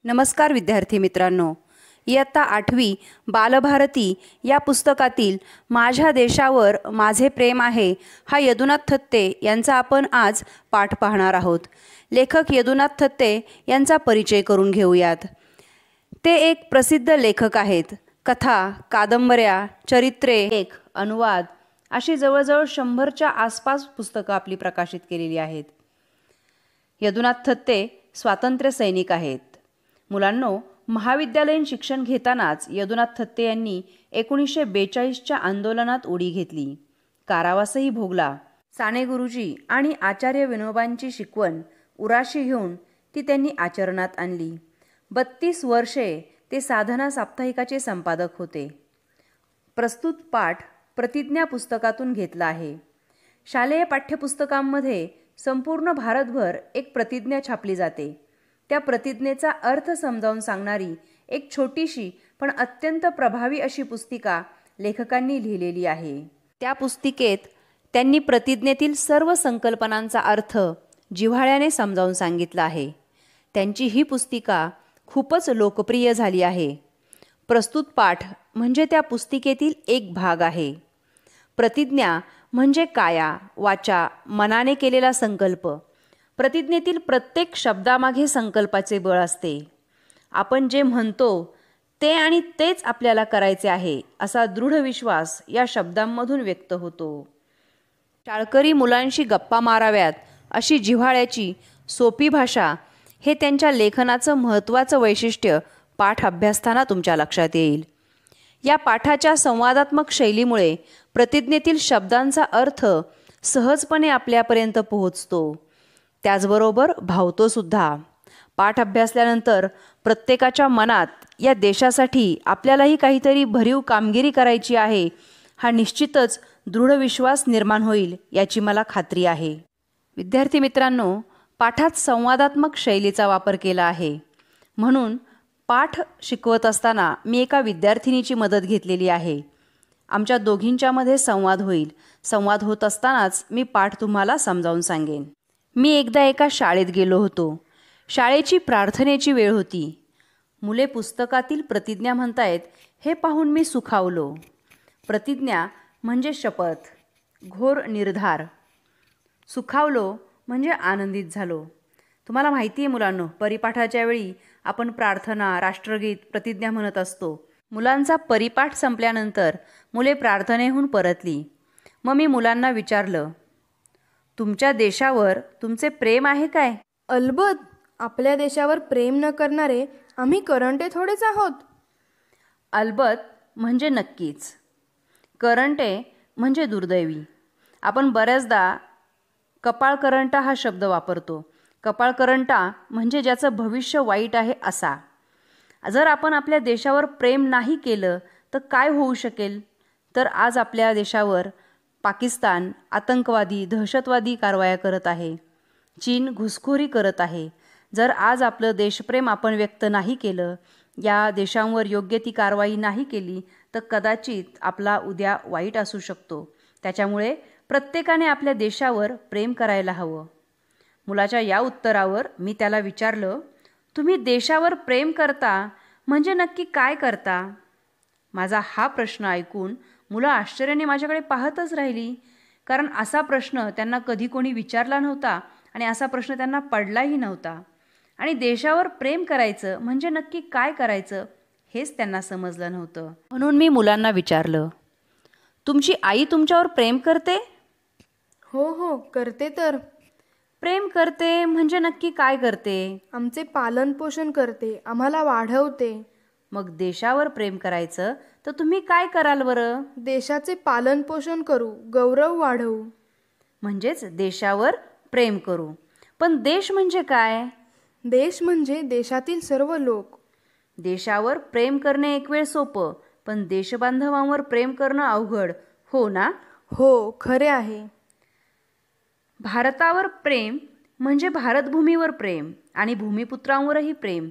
नमस्कार विद्यार्थी मित्रांनो, इयत्ता 8वी बालभारती या पुस्तकातील माझ्या देशावर माझे प्रेम आहे हा यदुनाथ थत्ते यांचा आपण आज पाठ पाहणार आहोत। लेखक यदुनाथ थत्ते यांचा परिचय करून घेऊयात। ते एक प्रसिद्ध लेखक आहेत। कथा, कादंबऱ्या, चरित्रे, लेख, अनुवाद अशी जवळजवळ 100च्या आसपास पुस्तकं आपली प्रकाशित केलेली आहेत। यदुनाथ थत्ते स्वातंत्र्य सैनिक आहेत। मुलांनो, महाविद्यालयीन शिक्षण घेतानाच यदुनाथ थत्ते यांनी 1942च्या आंदोलनात उडी घेतली, कारावासही भोगला। साने गुरुजी आणि आचार्य विनोबांची शिकवण उराशी घेऊन ती त्यांनी आचरणात आणली। 32 वर्षे ते साधना साप्ताहिकाचे संपादक होते। प्रस्तुत पाठ प्रतिज्ञा पुस्तकातून घेतला आहे। शालेय पाठ्यपुस्तकांमध्ये संपूर्ण भारतभर एक प्रतिज्ञा छापली जाते। त्या प्रतिज्ञेचा अर्थ समजावून सांगणारी एक छोटीशी पण अत्यंत प्रभावी अशी पुस्तिका लेखकांनी लिहिलेली आहे। त्या पुस्तिकेत त्यांनी प्रतिज्ञेतील सर्व संकल्पनांचा अर्थ जिव्हाळ्याने समजावून सांगितला आहे। त्यांची ही पुस्तिका खूपच लोकप्रिय झाली आहे। प्रस्तुत पाठ म्हणजे त्या पुस्तिकेतील एक भाग आहे। प्रतिज्ञा म्हणजे काया, वाचा, मनाने केलेला संकल्प। प्रतिज्ञेतील प्रत्येक शब्दामागे संकल्पाचे बळ असते। आपण जे म्हणतो ते आणि तेच आपल्याला करायचे आहे असा दृढ विश्वास या शब्दांमधून व्यक्त होतो। शाळकरी मुलांशी गप्पा माराव्यात अशी जिव्हाळ्याची सोपी भाषा हे त्यांच्या लेखनाचं महत्त्वाचं वैशिष्ट्य पाठ अभ्यासताना तुमच्या लक्षात येईल। या पाठाच्या संवादात्मक शैलीमुळे प्रतिज्ञेतील शब्दांचा अर्थ सहजपणे आपल्यापर्यंत पोहोचतो, त्याचबरोबर भावतो सुद्धा। पाठ अभ्यासल्यानंतर प्रत्येकाच्या मनात या देशासाठी आपल्यालाही काहीतरी भरीव कामगिरी करायची आहे हा निश्चितच दृढ विश्वास निर्माण होईल याची मला खात्री आहे। विद्यार्थी मित्रांनो, पाठात संवादात्मक शैलीचा वापर केला आहे, म्हणून पाठ शिकवत असताना मी एका विद्यार्थिनीची मदत घेतलेली आहे। आमच्या दोघींच्यामध्ये संवाद होईल। संवाद होत असतानाच मी पाठ तुम्हाला समजावून सांगेन। मी एकदा एका शाळेत गेलो होतो। शाळेची प्रार्थनेची वेळ होती। मुले पुस्तकातील प्रतिज्ञा म्हणतायत हे पाहून मी सुखावलो। प्रतिज्ञा म्हणजे शपथ, घोर निर्धार। सुखावलो म्हणजे आनंदित झालो। तुम्हाला माहिती आहे मुलांनो, परिपाठाच्या वेळी आपण प्रार्थना, राष्ट्रगीत, प्रतिज्ञा म्हणत असतो। मुलांचा परिपाठ संपल्यानंतर मुले प्रार्थनेहून परतली। मग मी मुलांना विचारलं, तुमच्या देशावर तुमचे प्रेम आहे काय? अलबत, आपल्या देशावर प्रेम न करणारे आम्ही करंटे थोडेच आहोत। अलबत म्हणजे नक्कीच, करंटे म्हणजे दुर्दैवी। आपण बऱ्याचदा कपाळकरंटा हा शब्द वापरतो। कपाळकरंटा म्हणजे ज्याचं भविष्य वाईट आहे असा। जर आपण आपल्या देशावर प्रेम नाही केलं तर काय होऊ शकेल? तर आज आपल्या देशावर पाकिस्तान आतंकवादी, दहशतवादी कारवाया करत आहे। चीन घुसखोरी करत आहे। जर आज आपलं देशप्रेम आपण व्यक्त नाही केलं, या देशांवर योग्य ती कारवाई नाही केली तर कदाचित आपला उद्या वाईट असू शकतो। त्याच्यामुळे प्रत्येकाने आपल्या देशावर प्रेम करायला हवं। मुलाच्या या उत्तरावर मी त्याला विचारलं, तुम्ही देशावर प्रेम करता म्हणजे नक्की काय करता? माझा हा प्रश्न ऐकून मुलं आश्चर्याने माझ्याकडे पाहतच राहिली, कारण असा प्रश्न त्यांना कधी कोणी विचारला नव्हता आणि असा प्रश्न त्यांना पडलाही नव्हता। आणि देशावर प्रेम करायचं म्हणजे नक्की काय करायचं हेच त्यांना समजलं नव्हतं। म्हणून मी मुलांना विचारलं, तुमची आई तुमच्यावर प्रेम करते? हो हो, करते तर। प्रेम करते म्हणजे नक्की काय करते? आमचे पालन पोषण करते, आम्हाला वाढवते। मग देशावर प्रेम करायचं तर तुम्ही काय कराल बरं? देशाचे पालन पोषण करू, गौरव वाढवू। म्हणजेच देशावर प्रेम करू। पण देश म्हणजे काय? देश म्हणजे देशातील सर्व लोक। देशावर प्रेम करणे एक वेळ सोपं, पण देशबांधवांवर प्रेम करणं अवघड, हो ना? हो, खरे आहे। भारतावर प्रेम म्हणजे भारतभूमीवर प्रेम आणि भूमिपुत्रांवरही प्रेम।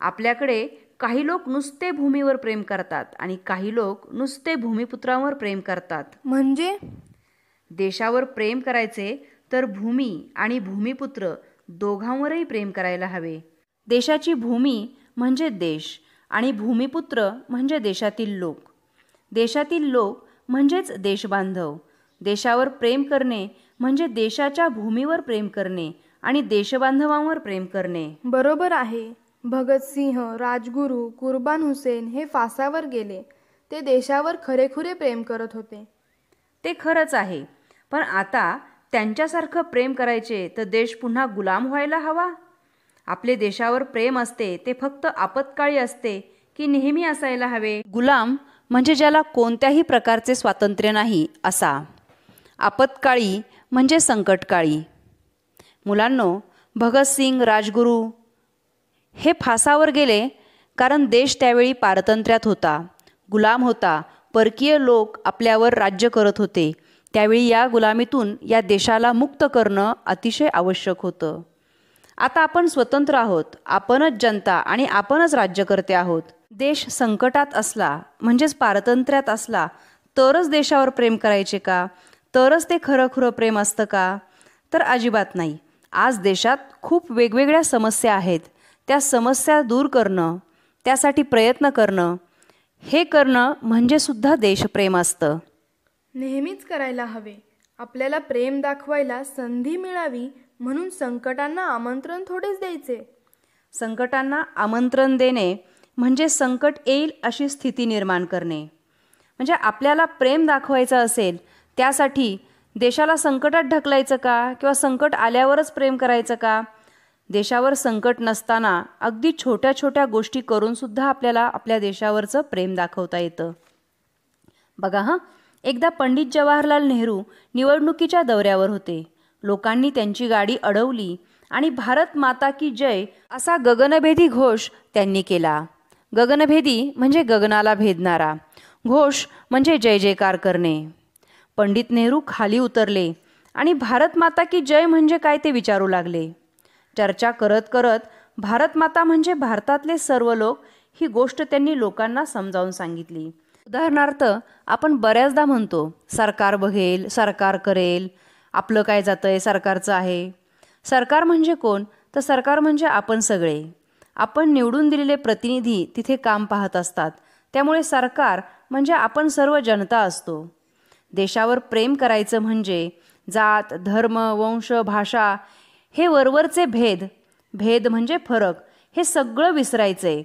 आपल्याकडे काही लोक नुसते भूमीवर प्रेम करतात आणि काही लोक नुसते भूमिपुत्रांवर प्रेम करतात। म्हणजे देशावर प्रेम करायचे तर भूमी आणि भूमिपुत्र दोघांवरही प्रेम करायला हवे। देशाची भूमी म्हणजे देश आणि भूमिपुत्र म्हणजे देशातील लोक. देशातील लोक म्हणजेच देशबांधव. देशावर प्रेम करणे म्हणजे देशाच्या भूमीवर प्रेम करणे आणि देशबांधवांवर प्रेम करणे. बरोबर आहे. भगतसिंह, राजगुरू, कुर्बान हुसेन हे फासावर गेले. ते देशावर खरेखुरे प्रेम करत होते. ते खरंच आहे. पण आता त्यांच्यासारखं प्रेम करायचे तर देश पुन्हा गुलाम व्हायला हवा? आपले देशावर प्रेम असते ते फक्त आपत्काळी असते की नेहमी असायला हवे? गुलाम म्हणजे ज्याला कोणत्याही प्रकारचे स्वातंत्र्य नाही असा. आपत्काळी म्हणजे संकटकाळी. मुलांनो, भगतसिंग, राजगुरू हे फासावर गेले कारण देश त्यावेळी पारतंत्र्यात होता, गुलाम होता. परकीय लोक आपल्यावर राज्य करत होते. त्यावेळी या गुलामीतून या देशाला मुक्त करणं अतिशय आवश्यक होतं. आता आपण स्वतंत्र आहोत. आपणच जनता आणि आपणच राज्यकर्ते आहोत. देश संकटात असला म्हणजेच पारतंत्र्यात असला तरच देशावर प्रेम करायचे का? तरच ते खरं प्रेम असतं का? तर अजिबात नाही. आज देशात खूप वेगवेगळ्या समस्या आहेत. त्या समस्या दूर करणं, त्यासाठी प्रयत्न करणं, हे करणं म्हणजे सुद्धा देशप्रेम असतं. नेहमीच करायला हवे. आपल्याला प्रेम दाखवायला संधी मिळावी म्हणून संकटांना आमंत्रण थोडेच द्यायचे. संकटांना आमंत्रण देणे म्हणजे संकट येईल अशी स्थिती निर्माण करणे. म्हणजे आपल्याला प्रेम दाखवायचं असेल त्यासाठी देशाला संकटात ढकलायचं का? किंवा संकट आल्यावरच प्रेम करायचं का? देशावर संकट नसताना अगदी छोट्या छोट्या गोष्टी करूनसुद्धा आपल्याला आपल्या देशावरचं प्रेम दाखवता येतं. बघा एकदा पंडित जवाहरलाल नेहरू निवडणुकीच्या दौऱ्यावर होते. लोकांनी त्यांची गाडी अडवली आणि भारत माता की जय असा गगनभेदी घोष त्यांनी केला. गगनभेदी म्हणजे गगनाला भेदणारा, घोष म्हणजे जय जयकार करणे. पंडित नेहरू खाली उतरले आणि भारत माता की जय म्हणजे काय ते विचारू लागले. चर्चा करत करत भारत माता म्हणजे भारतातले सर्व लोक ही गोष्ट त्यांनी लोकांना समजावून सांगितली. उदाहरणार्थ आपण बऱ्याचदा म्हणतो सरकार बघेल, सरकार करेल, आपलं काय जातंय, सरकारचं आहे. सरकार म्हणजे कोण? तर सरकार म्हणजे आपण सगळे. आपण निवडून दिलेले प्रतिनिधी तिथे काम पाहत असतात. त्यामुळे सरकार म्हणजे आपण सर्व जनता असतो. देशावर प्रेम करायचं म्हणजे जात, धर्म, वंश, भाषा हे वरवरचे भेद म्हणजे फरक, हे सगळं विसरायचंय.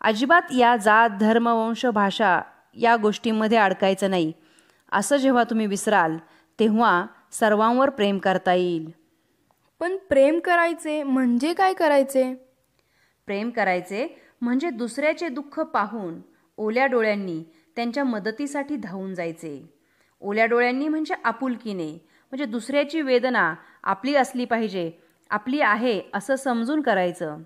अजिबात या जात, धर्म, वंश, भाषा या गोष्टींमध्ये अडकायचं नाही. असं जेव्हा तुम्ही विसराल तेव्हा सर्वांवर प्रेम करता येईल. पण प्रेम करायचे म्हणजे काय करायचे? प्रेम करायचे म्हणजे दुसऱ्याचे दुःख पाहून ओल्या डोळ्यांनी त्यांच्या मदतीसाठी धावून जायचे. ओल्या डोळ्यांनी म्हणजे आपुलकीने, म्हणजे दुसऱ्याची वेदना आपली असली पाहिजे, आपली आहे असं समजून करायचं.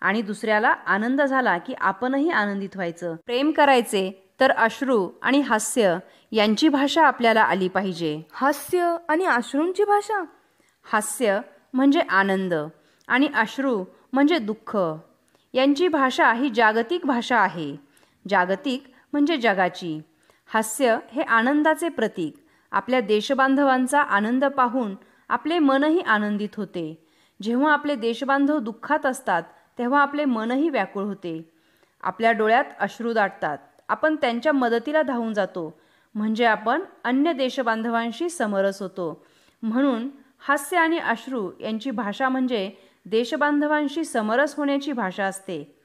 आणि दुसऱ्याला आनंद झाला की आपणही आनंदित व्हायचं. प्रेम करायचे तर अश्रू आणि हास्य यांची भाषा आपल्याला आली पाहिजे. हास्य आणि अश्रूंची भाषा? हास्य म्हणजे आनंद आणि अश्रू म्हणजे दुःख. यांची भाषा ही जागतिक भाषा आहे. जागतिक म्हणजे जगाची. हास्य हे आनंदाचे प्रतीक. आपल्या देशबांधवांचा आनंद पाहून आपले मनही आनंदित होते. जेव्हा आपले देशबांधव दुःखात असतात तेव्हा आपले मनही व्याकुळ होते. आपल्या डोळ्यात अश्रू दाटतात. आपण त्यांच्या मदतीला धावून जातो. म्हणजे आपण अन्य देशबांधवांशी समरस होतो. म्हणून हास्य आणि अश्रू यांची भाषा म्हणजे देशबांधवांशी समरस होण्याची भाषा असते.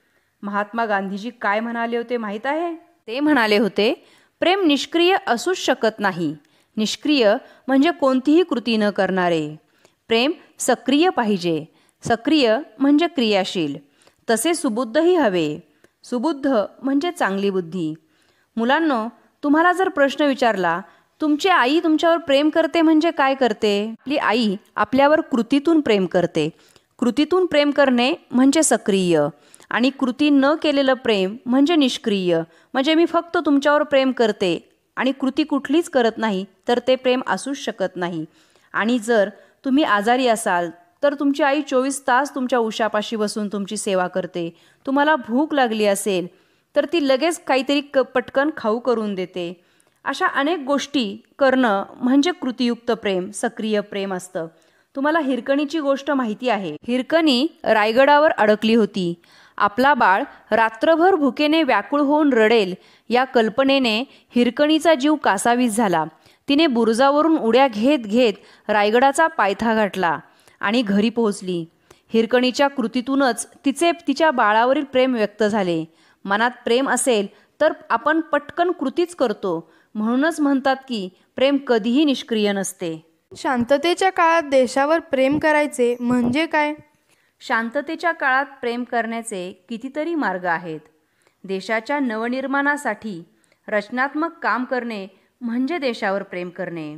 महात्मा गांधीजी काय म्हणाले होते माहीत आहे? ते म्हणाले होते, प्रेम निष्क्रिय असूच शकत नाही. निष्क्रिय म्हणजे कोणतीही कृती न करणारे. प्रेम सक्रिय पाहिजे. सक्रिय म्हणजे क्रियाशील. तसे सुबुद्धही हवे. सुबुद्ध म्हणजे चांगली बुद्धी. मुलांनो, तुम्हाला जर प्रश्न विचारला तुमची आई तुमच्यावर प्रेम करते म्हणजे काय करते? आपली आई आपल्यावर कृतीतून प्रेम करते. कृतीतून प्रेम करणे म्हणजे सक्रिय आणि कृती न केलेलं प्रेम म्हणजे निष्क्रिय. म्हणजे मी फक्त तुमच्यावर प्रेम करते आणि कृती कुठलीच करत नाही तर ते प्रेम असूच शकत नाही. आणि जर तुम्ही आजारी असाल तर तुमची आई 24 तास तुमच्या उशापाशी बसून तुमची सेवा करते. तुम्हाला भूक लागली असेल तर ती लगेच काहीतरी पटकन खाऊ करून देते. अशा अनेक गोष्टी करणं म्हणजे कृतीयुक्त प्रेम, सक्रिय प्रेम असतं. तुम्हाला हिरकणीची गोष्ट माहिती आहे. हिरकणी रायगडावर अडकली होती. आपला बाळ रात्रभर भुकेने व्याकुळ होऊन रडेल या कल्पनेने हिरकणीचा जीव कासावीस झाला. तिने बुरुजावरून उड्या घेत घेत रायगडाचा पायथा गाठला आणि घरी पोहोचली. हिरकणीच्या कृतीतूनच तिच्या बाळावरील प्रेम व्यक्त झाले. मनात प्रेम असेल तर आपण पटकन कृतीच करतो. म्हणूनच म्हणतात की प्रेम कधीही निष्क्रिय नसते. शांततेच्या काळात देशावर प्रेम करायचे म्हणजे काय? शांततेच्या काळात प्रेम करण्याचे कितीतरी मार्ग आहेत. देशाच्या नवनिर्माणासाठी रचनात्मक काम करणे म्हणजे देशावर प्रेम करणे.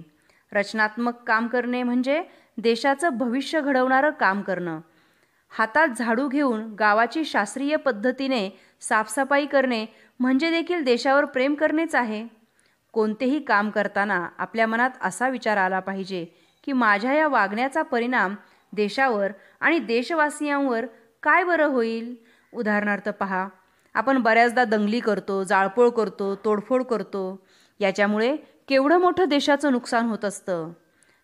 रचनात्मक काम करणे म्हणजे देशाचं भविष्य घडवणारं काम करणं. हातात झाडू घेऊन गावाची शास्त्रीय पद्धतीने साफसफाई करणे म्हणजे देखील देशावर प्रेम करणेच आहे. कोणतेही काम करताना आपल्या मनात असा विचार आला पाहिजे की माझ्या या वागण्याचा परिणाम देशावर आणि देशवासियांवर काय बरं होईल. उदाहरणार्थ पहा, आपण बऱ्याचदा दंगली करतो, जाळपोळ करतो, तोडफोड करतो. याच्यामुळे केवढं मोठं देशाचं नुकसान होत असतं.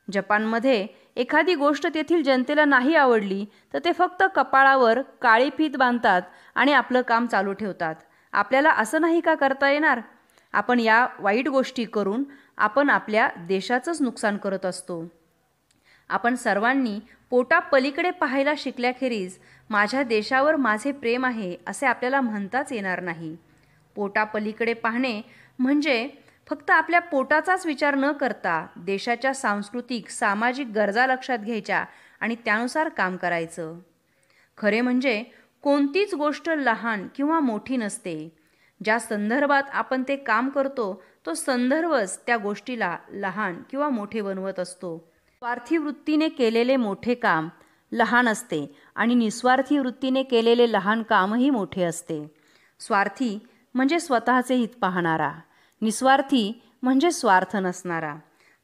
जपानमध्ये एखादी गोष्ट तेथील जनतेला नाही आवडली तर ते फक्त कपाळावर काळी फीत बांधतात आणि आपलं काम चालू ठेवतात. आपल्याला असं नाही का करता येणार? आपण या वाईट गोष्टी करून आपण आपल्या देशाचंच नुकसान करत असतो. आपण सर्वांनी पोटापलीकडे पाहायला शिकल्याखेरीज माझ्या देशावर माझे प्रेम आहे असे आपल्याला म्हणताच येणार नाही. पोटापलीकडे पाहणे म्हणजे फक्त आपल्या पोटाचाच विचार न करता देशाच्या सांस्कृतिक सामाजिक गरजा लक्षात घ्यायच्या आणि त्यानुसार काम करायचं. खरे म्हणजे कोणतीच गोष्ट लहान किंवा मोठी नसते. ज्या संदर्भात आपण ते काम करतो तो संदर्भच त्या गोष्टीला लहान किंवा मोठे बनवत असतो. स्वार्थी वृत्तीने केलेले मोठे काम लहान असते आणि निस्वार्थी वृत्तीने केलेले लहान कामही मोठे असते. स्वार्थी म्हणजे स्वतःचे हित पाहणारा, निस्वार्थी म्हणजे स्वार्थ नसणारा.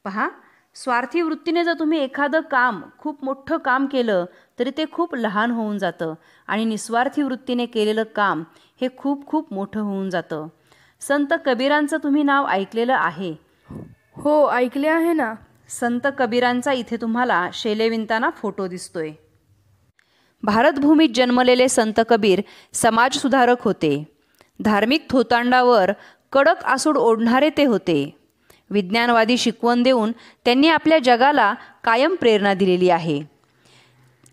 पहा, स्वार्थी वृत्तीने जर तुम्ही एखादं काम खूप मोठं काम केलं तरी ते खूप लहान होऊन जातं आणि निस्वार्थी वृत्तीने केलेलं काम हे खूप खूप मोठं होऊन जातं. संत कबीरांचं तुम्ही नाव ऐकलेलं आहे? हो, ऐकले आहे ना. संत कबीरांचा इथे तुम्हाला शेले विणताना फोटो दिसतोय. भारतभूमीत जन्मलेले संत कबीर समाजसुधारक होते. धार्मिक थोतांडावर कडक आसूड ओढणारे ते होते. विज्ञानवादी शिकवण देऊन त्यांनी आपल्या जगाला कायम प्रेरणा दिलेली आहे.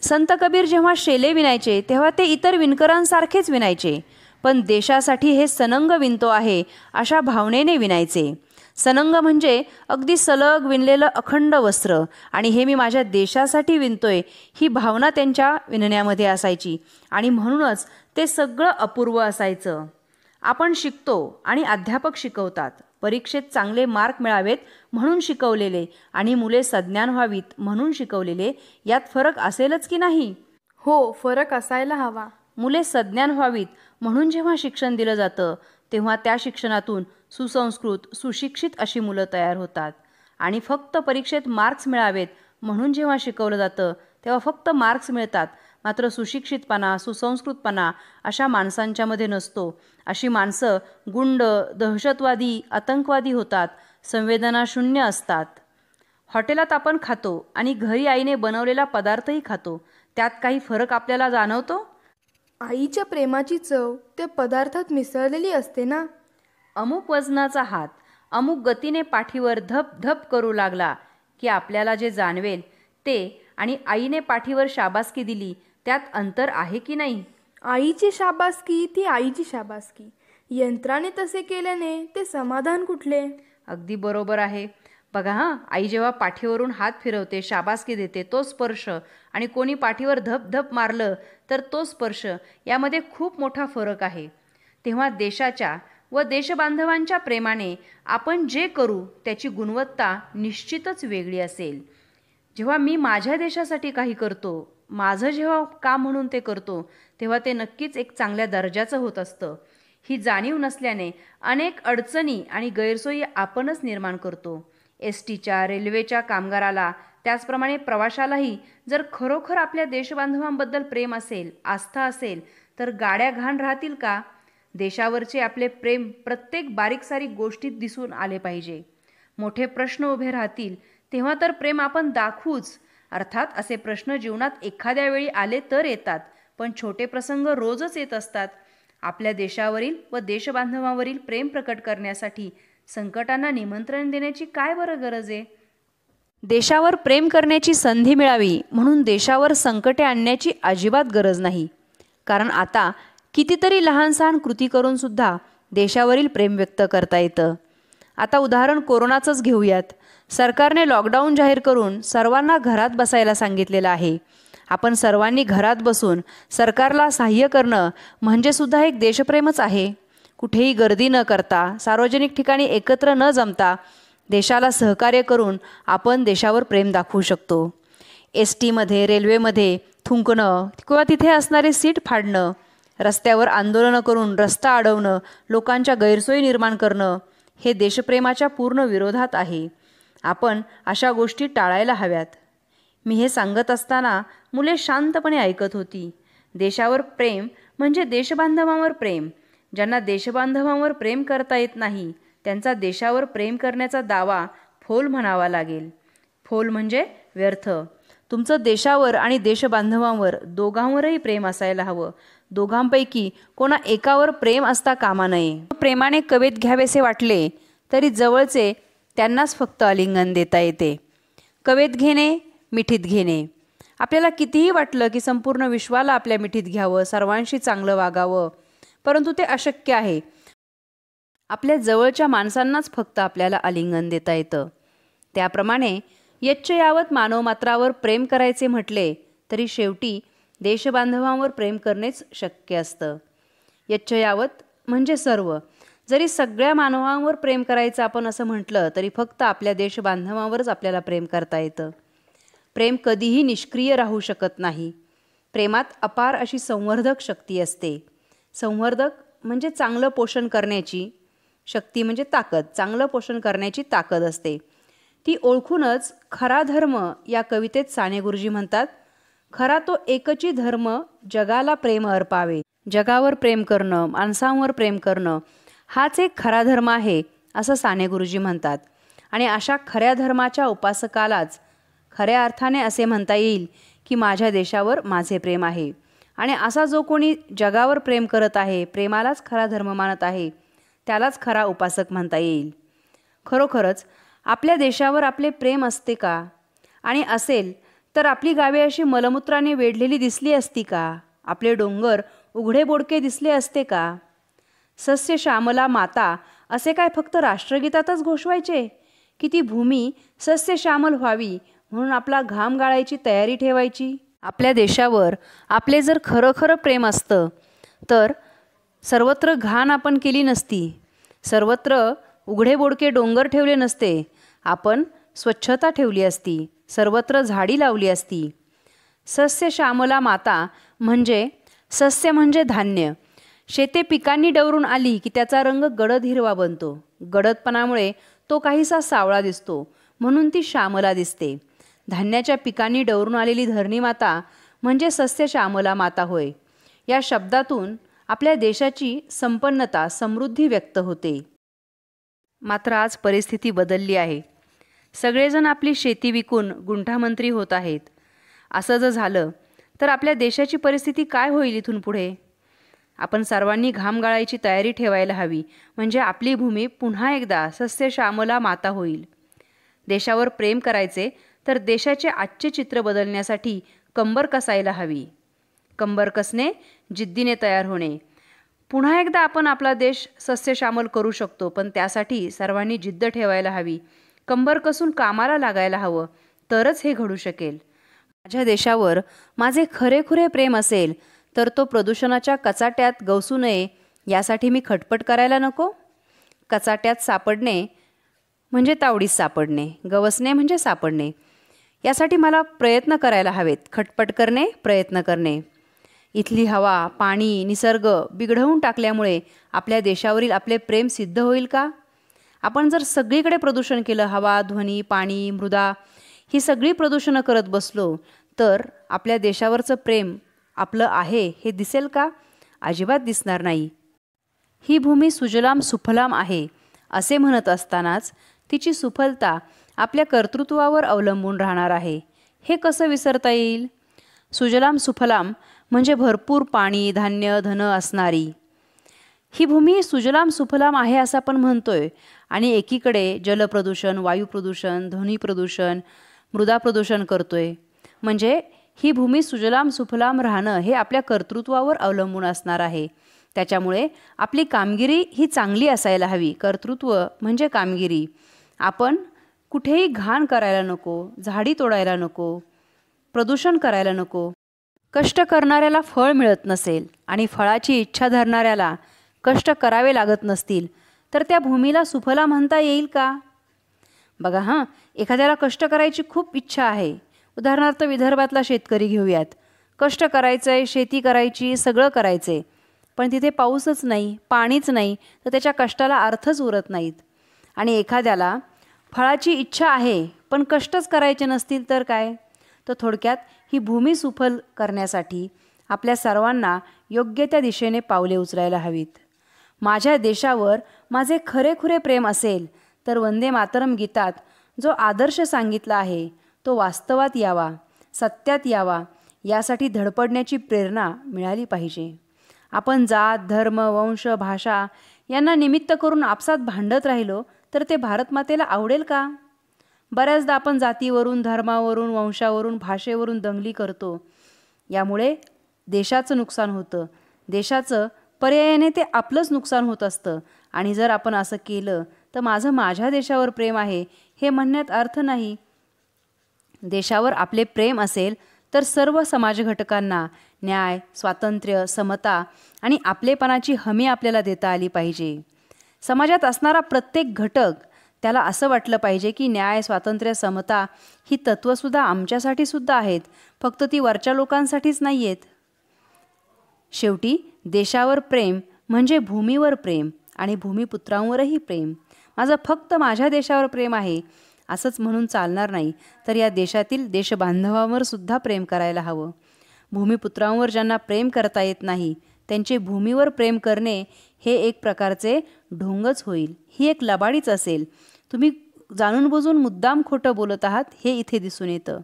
संत कबीर जेव्हा शेले विणायचे तेव्हा ते इतर विणकरांसारखेच विणायचे, पण देशासाठी हे सनंग विणतो आहे अशा भावनेने विणायचे. सनंग म्हणजे अगदी सलग विणलेलं अखंड वस्त्र आणि हे मी माझ्या देशासाठी विणतोय ही भावना त्यांच्या विणण्यामध्ये असायची आणि म्हणूनच ते सगळं अपूर्व असायचं. आपण शिकतो आणि अध्यापक शिकवतात. परीक्षेत चांगले मार्क मिळावेत म्हणून शिकवलेले आणि मुले सज्ञान व्हावीत म्हणून शिकवलेले, यात फरक असेलच की नाही? हो, फरक असायला हवा. मुले सज्ञान व्हावीत म्हणून जेव्हा शिक्षण दिलं जातं तेव्हा त्या शिक्षणातून सुसंस्कृत सुशिक्षित अशी मुलं तयार होतात. आणि फक्त परीक्षेत मार्क्स मिळावेत म्हणून जेव्हा शिकवलं जातं तेव्हा फक्त मार्क्स मिळतात, मात्र सुशिक्षितपणा सुसंस्कृतपणा अशा माणसांच्यामध्ये नसतो. अशी माणसं गुंड, दहशतवादी, आतंकवादी होतात, संवेदनाशून्य असतात. हॉटेलात आपण खातो आणि घरी आईने बनवलेला पदार्थही खातो, त्यात काही फरक आपल्याला जाणवतो? आईच्या प्रेमाची चव त्या पदार्थात मिसळलेली असते ना. अमुक वजनाचा हात अमुक गतीने पाठीवर धप धप करू लागला की आपल्याला जे जाणवेल ते आणि आईने पाठीवर शाबासकी दिली त्यात अंतर आहे की नाही? आईची शाबासकी ती आईची शाबासकी. यंत्राने तसे केल्याने ते समाधान कुठले? अगदी बरोबर आहे. बघा हां, आई जेव्हा पाठीवरून हात फिरवते, शाबासकी देते, तो स्पर्श आणि कोणी पाठीवर धप धप मारलं तर तो स्पर्श, यामध्ये खूप मोठा फरक आहे. तेव्हा देशाच्या व देशबांधवांच्या प्रेमाने आपण जे करू त्याची गुणवत्ता निश्चितच वेगळी असेल. जेव्हा मी माझ्या देशासाठी काही करतो, माझं जेव्हा काम म्हणून ते करतो, तेव्हा ते नक्कीच एक चांगल्या दर्जाचं होत असतं. ही जाणीव नसल्याने अनेक अडचणी आणि गैरसोयी आपणच निर्माण करतो. एसटीच्या, रेल्वेच्या कामगाराला, त्याचप्रमाणे प्रवाशालाही जर खरोखर आपल्या देशबांधवांबद्दल प्रेम असेल, आस्था असेल, तर गाड्या घाण राहतील का? देशावरचे आपले प्रेम प्रत्येक बारीक सारीक गोष्टीत दिसून आले पाहिजे. मोठे प्रश्न उभे राहतील तेव्हा तर प्रेम आपण दाखवूच, अर्थात असे प्रश्न जीवनात एखाद्या वेळी आले तर येतात, पण छोटे प्रसंग रोजच येत असतात. आपल्या देशावरील व देशबांधवावरील प्रेम प्रकट करण्यासाठी संकटांना निमंत्रण देण्याची काय बरं गरज आहे? देशावर प्रेम करण्याची संधी मिळावी म्हणून देशावर संकटे आणण्याची अजिबात गरज नाही. कारण आता कितीतरी लहान सहान कृती करून सुद्धा देशावरील प्रेम व्यक्त करता येतं. आता उदाहरण कोरोनाचंच घेऊयात. सरकारने लॉकडाऊन जाहीर करून सर्वांना घरात बसायला सांगितलेलं आहे. आपण सर्वांनी घरात बसून सरकारला सहाय्य करणं म्हणजे सुद्धा एक देशप्रेमच आहे. कुठेही गर्दी न करता, सार्वजनिक ठिकाणी एकत्र न जमता देशाला सहकार्य करून आपण देशावर प्रेम दाखवू शकतो. STमध्ये, रेल्वेमध्ये थुंकणं किंवा तिथे असणारे सीट फाडणं, रस्त्यावर आंदोलनं करून रस्ता अडवणं, लोकांच्या गैरसोयी निर्माण करणं हे देशप्रेमाच्या पूर्ण विरोधात आहे. आपण अशा गोष्टी टाळायला हव्यात. मी हे सांगत असताना मुले शांतपणे ऐकत होती. देशावर प्रेम म्हणजे देशबांधवांवर प्रेम. ज्यांना देशबांधवांवर प्रेम करता येत नाही त्यांचा देशावर प्रेम करण्याचा दावा फोल म्हणावा लागेल. फोल म्हणजे व्यर्थ. तुमचं देशावर आणि देशबांधवांवर दोघांवरही प्रेम असायला हवं. दोघांपैकी कोणा एकावर प्रेम असता कामा नये. प्रेमाने कवेत घ्यावेसे वाटले तरी जवळचे त्यांनाच फक्त आलिंगन देता येते. कवेत घेणे, मिठीत घेणे. आपल्याला कितीही वाटलं की संपूर्ण विश्वाला आपल्या मिठीत घ्यावं, सर्वांशी चांगलं वागावं, परंतु ते अशक्य आहे. आपल्या जवळच्या माणसांनाच फक्त आपल्याला आलिंगन देता येतं. त्याप्रमाणे यच्च यावत मानवमात्रावर प्रेम करायचे म्हटले तरी शेवटी देशबांधवांवर प्रेम करणेच शक्य असतं. यच्च यावत म्हणजे सर्व. जरी सगळ्या मानवांवर प्रेम करायचं आपण असं म्हटलं तरी फक्त आपल्या देशबांधवांवरच आपल्याला प्रेम करता येतं. प्रेम कधीही निष्क्रिय राहू शकत नाही. प्रेमात अपार अशी संवर्धक शक्ती असते. संवर्धक म्हणजे चांगलं पोषण करण्याची शक्ती, म्हणजे ताकद. चांगलं पोषण करण्याची ताकद असते. ती ओळखूनच खरा धर्म या कवितेत साने गुरुजी म्हणतात, खरा तो एकची धर्म जगाला प्रेम अर्पावे. जगावर प्रेम करणं, माणसांवर प्रेम करणं हाच एक खरा धर्म आहे असं साने गुरुजी म्हणतात. आणि अशा खऱ्या धर्माच्या उपासकालाच खऱ्या अर्थाने असे म्हणता येईल की माझ्या देशावर माझे प्रेम आहे. आणि असा जो कोणी जगावर प्रेम करत आहे, प्रेमालाच खरा धर्म मानत आहे, त्यालाच खरा उपासक म्हणता येईल. खरोखरच आपल्या देशावर आपले प्रेम असते का? आणि असेल तर आपली गावे अशी मलमूत्राने वेढलेली दिसली असती का? आपले डोंगर उघडे बोडके दिसले असते का? सस्य श्यामला माता असे काय फक्त राष्ट्रगीतातच घोषवायचे की ती भूमी सस्य श्यामल व्हावी म्हणून आपला घाम गाळायची तयारी ठेवायची? आपल्या देशावर आपले जर खरं खरं प्रेम असतं तर सर्वत्र घाण आपण केली नसती, सर्वत्र उघडे बोडके डोंगर ठेवले नसते, आपण स्वच्छता ठेवली असती, सर्वत्र झाडी लावली असती. सस्य श्यामला माता म्हणजे सस्य म्हणजे धान्य. शेते पिकांनी डवरून आली की त्याचा रंग गडद हिरवा बनतो. गडदपणामुळे तो काहीसा सावळा दिसतो म्हणून ती श्यामला दिसते. धान्याच्या पिकांनी डवरून आलेली धरणी माता म्हणजे सस्य श्यामला माता होय. या शब्दातून आपल्या देशाची संपन्नता, समृद्धी व्यक्त होते. मात्र आज परिस्थिती बदलली आहे. सगळेजण आपली शेती विकून गुंठामंत्री होत आहेत. असं जर झालं तर आपल्या देशाची परिस्थिती काय होईल इथून पुढे? आपण सर्वांनी घाम गाळायची तयारी ठेवायला हवी, म्हणजे आपली भूमी पुन्हा एकदा सस्य श्यामला माता होईल. देशावर प्रेम करायचे तर देशाचे आजचे चित्र बदलण्यासाठी कंबर कसायला हवी. कंबर कसणे, जिद्दीने तयार होणे. पुन्हा एकदा आपण आपला देश सस्यश्यामल करू शकतो, पण त्यासाठी सर्वांनी जिद्द ठेवायला हवी. कंबर कसून कामाला लागायला हवं, तरच हे घडू शकेल. माझ्या देशावर माझे खरेखुरे प्रेम असेल तर तो प्रदूषणाच्या कचाट्यात गवसू नये यासाठी मी खटपट करायला नको. कचाट्यात सापडणे म्हणजे तावडीत सापडणे, गवसणे म्हणजे सापडणे. यासाठी मला प्रयत्न करायला हवेत. खटपट करणे, प्रयत्न करणे. इथली हवा, पाणी, निसर्ग बिघडवून टाकल्यामुळे आपल्या देशावरील आपले प्रेम सिद्ध होईल का? आपण जर सगळीकडे प्रदूषण केलं, हवा, ध्वनी, पाणी, मृदा ही सगळी प्रदूषणं करत बसलो तर आपल्या देशावरचं प्रेम आपलं आहे हे दिसेल का? अजिबात दिसणार नाही. ही भूमी सुजलाम सुफलाम आहे असे म्हणत असतानाच तिची सुफलता आपल्या कर्तृत्वावर अवलंबून राहणार आहे हे कसं विसरता येईल? सुजलाम सुफलाम म्हणजे भरपूर पाणी, धान्य, धन असणारी ही भूमी सुजलाम सुफलाम आहे असं आपण म्हणतोय, आणि एकीकडे जलप्रदूषण, वायू प्रदूषण, ध्वनी प्रदूषण, मृदा प्रदूषण करतोय. म्हणजे ही भूमी सुजलाम सुफलाम राहणं हे आपल्या कर्तृत्वावर अवलंबून असणार आहे. त्याच्यामुळे आपली कामगिरी ही चांगली असायला हवी. कर्तृत्व म्हणजे कामगिरी. आपण कुठेही घाण करायला नको, झाडी तोडायला नको, प्रदूषण करायला नको. कष्ट करणाऱ्याला फळ मिळत नसेल आणि फळाची इच्छा धरणाऱ्याला कष्ट करावे लागत नसतील तर त्या भूमीला सुफला म्हणता येईल का? बघा हां, एखाद्याला कष्ट करायची खूप इच्छा आहे. उदाहरणार्थ विदर्भातला शेतकरी घेऊयात. कष्ट करायचं आहे, शेती करायची, सगळं करायचं आहे, पण तिथे पाऊसच नाही, पाणीच नाही, तर त्याच्या कष्टाला अर्थच उरत नाहीत. आणि एखाद्याला फळाची इच्छा आहे पण कष्टच करायचे नसतील तर काय? तर थोडक्यात ही भूमी सुफल करण्यासाठी आपल्या सर्वांना योग्य त्या दिशेने पावले उचलायला हवीत. माझ्या देशावर माझे खरेखुरे प्रेम असेल तर वंदे मातरम गीतात जो आदर्श सांगितला आहे तो वास्तवात यावा, सत्यात यावा, यासाठी धडपडण्याची प्रेरणा मिळाली पाहिजे. आपण जात, धर्म, वंश, भाषा यांना निमित्त करून आपसात भांडत राहिलो तर ते भारतमातेला आवडेल का? बऱ्याचदा आपण जातीवरून, धर्मावरून, वंशावरून, भाषेवरून दंगली करतो. यामुळे देशाचं नुकसान होतं. देशाचं पर्यायाने ते आपलंच नुकसान होत असतं. आणि जर आपण असं केलं तर माझ्या देशावर प्रेम आहे हे म्हणण्यात अर्थ नाही. देशावर आपले प्रेम असेल तर सर्व समाज घटकांना न्याय, स्वातंत्र्य, समता आणि आपलेपणाची हमी आपल्याला देता आली पाहिजे. समाजात असणारा प्रत्येक घटक त्याला असं वाटलं पाहिजे की न्याय, स्वातंत्र्य, समता ही तत्त्वसुद्धा आमच्यासाठी सुद्धा आहेत, फक्त ती वरच्या लोकांसाठीच नाही आहेत. शेवटी देशावर प्रेम म्हणजे भूमीवर प्रेम आणि भूमिपुत्रांवरही प्रेम. माझं फक्त माझ्या देशावर प्रेम आहे असंच म्हणून चालणार नाही, तर या देशातील देशबांधवांवर सुद्धा प्रेम करायला हवं. भूमिपुत्रांवर ज्यांना प्रेम करता येत नाही त्यांचे भूमीवर प्रेम करणे हे एक प्रकारचे ढोंगच होईल, ही एक लबाडीच असेल. तुम्ही जाणून बुजून मुद्दाम खोटं बोलत आहात हे इथे दिसून येतं.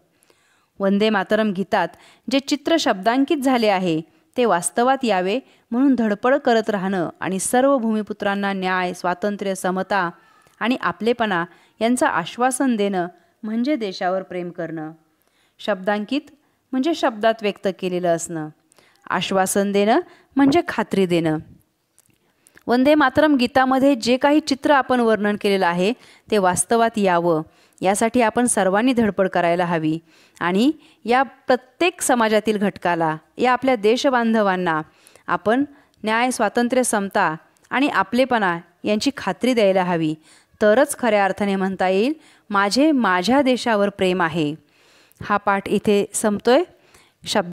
वंदे मातरम गीतात जे चित्र शब्दांकित झाले आहे ते वास्तवात यावे म्हणून धडपड करत राहणं आणि सर्व भूमिपुत्रांना न्याय, स्वातंत्र्य, समता आणि आपलेपणा यांचं आश्वासन देणं म्हणजे देशावर प्रेम करणं. शब्दांकित म्हणजे शब्दात व्यक्त केलेलं असणं, आश्वासन देणं म्हणजे खात्री देणं. वंदे मातरम गीतामध्ये जे काही चित्र आपण वर्णन केलेलं आहे ते वास्तवात यावं यासाठी आपण सर्वांनी धडपड करायला हवी. आणि या प्रत्येक समाजातील घटकाला, या आपल्या देशबांधवांना आपण न्याय, स्वातंत्र्य, समता आणि आपलेपणा यांची खात्री द्यायला हवी. तरच खऱ्या अर्थाने म्हणता येईल माझ्या देशावर प्रेम आहे. हा पाठ इथे संपतोय. शब्द